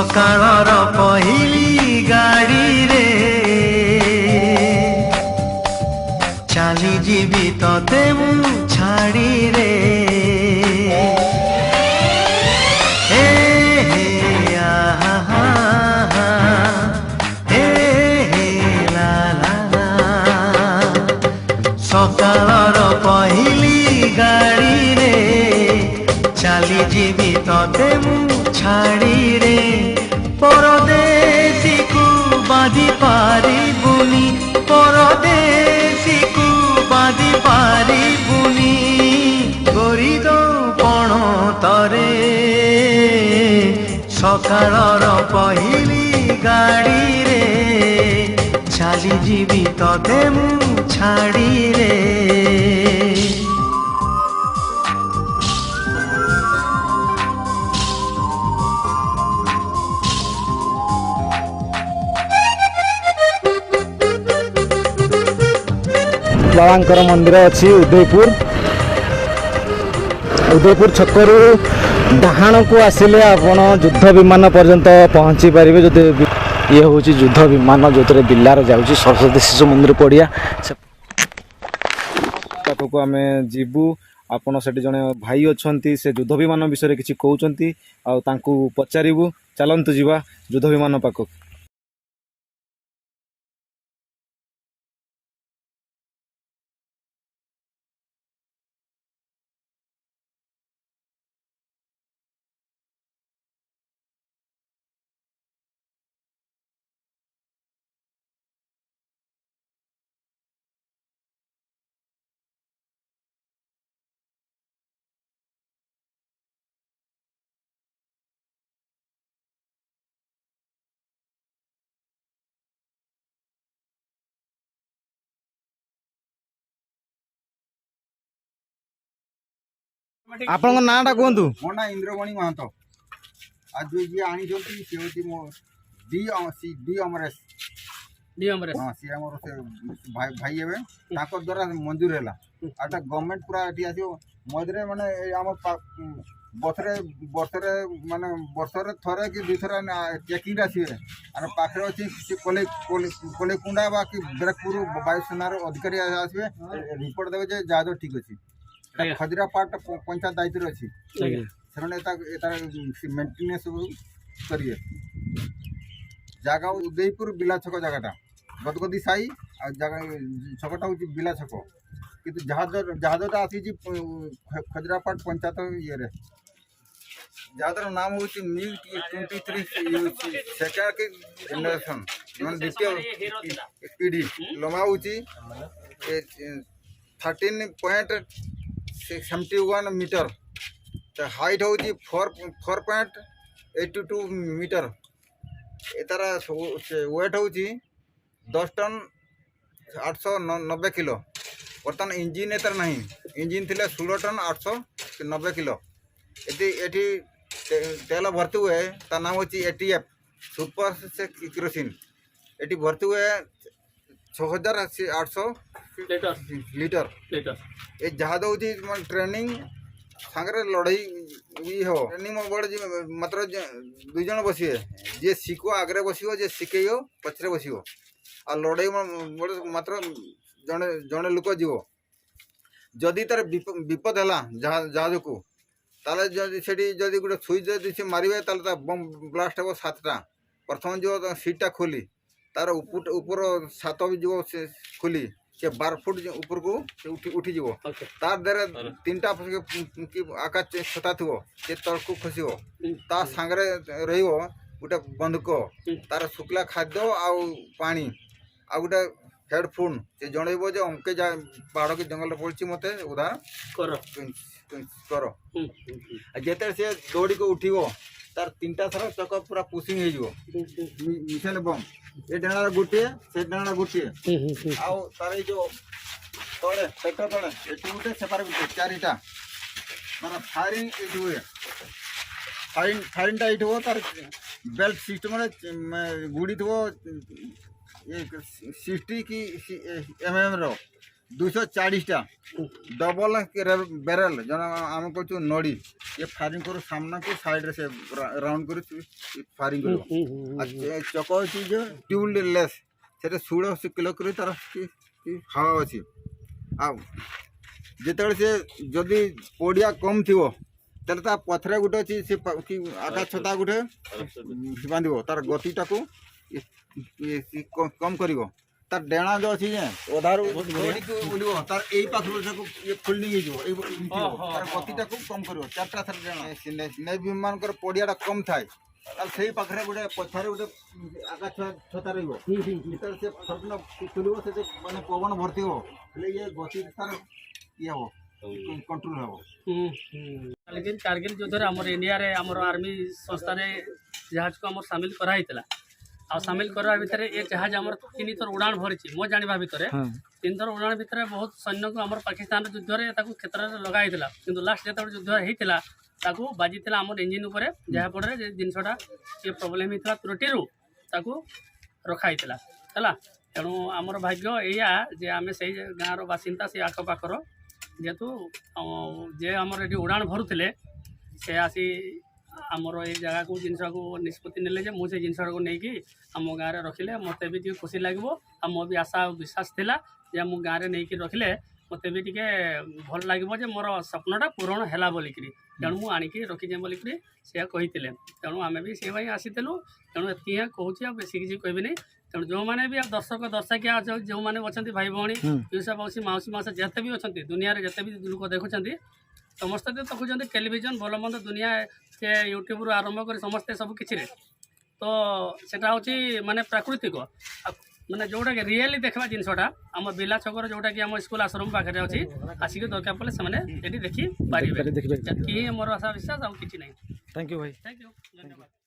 सकाळर पहिली गाड़ी रे चाली जीवी तते मु छाड़ी रे हे हे आहा हा हा हे हे ला ला ला सकाळर पहिली गाड़ी रे चाली जीवी तते मु छाड़ी रे परदेसी को बाधी पारी बुनी परदेसी को बाधी पारी बुनी गोरी दो पण तरे सकाळर पहिली गाड़ी रे चाली जीवी तते मु छाड़ी रे बाबांकर मंदिर अच्छी उदयपुर उदयपुर छकरू डाहाण को आसिले आपण युद्ध विमान पर्यंत पहुँची पारे जो ये हूँ युद्ध विमान जो जिलार जाऊँगी सरस्वती शिशु मंदिर पड़िया पाखक आम जीवु आपण से जड़े भाई अच्छा से युद्ध विमान विषय किसी कहते पचारू चलतु जावा युद्ध विमान पाखक आपन नाटा कहतु मो ना इंद्रमणि महतो आज जी आनी सी हूँ मो डी अमरेश हाँ सी आमर से भाई हे द्वारा मंजूर है आटा गवर्नमेंट पूरा ये आस मझे मानने आम बसरे बर्षे मानने बर्षे थरे कि दुई थर चेकिंग आसवे आम पाखे अच्छी कोलेकुंडा बा कि ब्रेकपुर वायुसेनार अधिकारी आसवे रिपोर्ट देवे जहाज ठीक अच्छी खजरा पार्ट पंचायत दायित्व अच्छी से मेन्टेनेंस करिए जगह उदयपुर बिला छक जगटा गदगदी साई छकटा हूँ बिला छक कि जहाजटा आसी खजरा पार्ट पंचायत ये जहाजर नाम हूँ MiG 23 सेकेंड जनरेशन द्वितीय पीढ़ी लंबा हूँ 13.71 मीटर हाइट हूँ 4.82 मीटर एतार वेट हूँ 10 टन 890 किलो बर्तमान इंजिन एतार ना इंजिन थी 16 टन 890 किलो ये तेल भर्ती हुए तार नाम हूँ ATF सुपर से केरोसिन ये भर्ती हुए 6800 लीटर ये जहाज हूँ ट्रेनिंग सांगे लड़ई हो ट्रेनिंग बड़े मात्र 2 जन बसवे जी शिखो आगे बस जे शिखे पचरे बस आ लड़ई बड़े मात्र जड़े जड़े लोक जीव जदि तार विपद है जहाज को जदि गोटे सुइच जदि मारे बम ब्लास्ट हे 7टा प्रथम जो सीटा खोली तार ऊपर छात भी जो खोली से 12 फुट ऊपर को उठी तार देर 3टा आकाश छता थो से तल को खस ता सांगे रही गोटे बंधुक तार शुक्ला खाद्य आनी आ गोटे हेडफोन से जनइब जो अंके पहाड़ की जंगल पड़ी मत उधार कर जिते से दौड़ी को उठ तार 3टा थर चक पूरा पुशिंग हो मिसाइल बम ये डाणा गोटे से डाणा गोटे आर जो तले पेट तले ये गोटे सेपारे गोटे 4टा माना फायरिंग ये हुए फायरिंगटा ये तार बेल्ट सिस्टम गुड़ी थो ये 60 की mm रो 240टा डबल बैरल जना आम कहूँ नड़ी ये फायरिंग करो सामना को साइड रे से राउंड कर फायरिंग करो चक अच्छी जो ट्यूब लेस से 16 किलो कर तार हवा अच्छी आते से जदि पड़िया कम थी तेल पथरे गोटे अच्छी से आकाश छता गोटे बांध तार गतिटा को कम कर तार डेणा जो अच्छी अधार बुल तार यही पाखु ये फोल्डिंग तार गतिटा को कम कर 4टा थर डेणा नेवी विमान पड़ियाटा कम थाए से पाखे गोटे पछारे गोटे आकाश छता रही से फर्क खुल से मैंने पवन भर्ती हो ये गति तार ये हम कंट्रोल हम कारगिल युद्ध आम इंडिया रे आम आर्मी संस्था ने जहाज को आम सामिल कराई आ सामिल करवा भितर ये जहाज आम 3 थर उड़ान भरी मो जाना भितर 3 थर उड़ान भितर बहुत सैन्य को आम पाकिस्तान युद्ध में क्षेत्र में लगाई कि लास्ट जो युद्ध होता बाजी आम इंजिन उपर जहाँफल जिनसा ये प्रोब्लेम होता त्रुटि रखाई है तेणु आमर भाग्य या जे आम से गाँव बासिंदा से आखपाखर जेहेतु जे आमर ये उड़ान भरुले से आसी आमर ये जगह को जिनसा को निष्पत्ति ने मुझे जिनसा को लेकिन आम गाँव में रखिले मत भी खुशी लगे आ मो भी आशा विश्वास थिला जे मो गाँव में नहीं रखिले मत भी टे भल लगे मोर स्वप्नटा पूरण है बोलिक तेणु मुझे आणिकी रखीचे बोलिक से कही तेणु आम भी से आसीलु तेणु ये कहूँ बेस किसी कह नहीं तेणु जो मैंने भी दर्शक दर्शकिया जो मैंने अच्छा भाई भौणी पिउसा मौसी मौसी मौसा जिते भी अच्छा दुनिया जिते भी लोक देखुं समस्त देखुं टेलीविजन भल मंद दुनिया से यूट्यूब आरंभ कर समस्ते सब किसी तो सेटा हूँ माने प्राकृतिक माने जोटा रियली देखा जिनसा आम बिला छकर जोटा कि आम स्कूल आश्रम पाखे अच्छी आसिक दरकार पड़े से देखी पारे कि मोर आशा विश्वास आउ कि नहीं। थैंक यू भाई। थैंक यू धन्यवाद।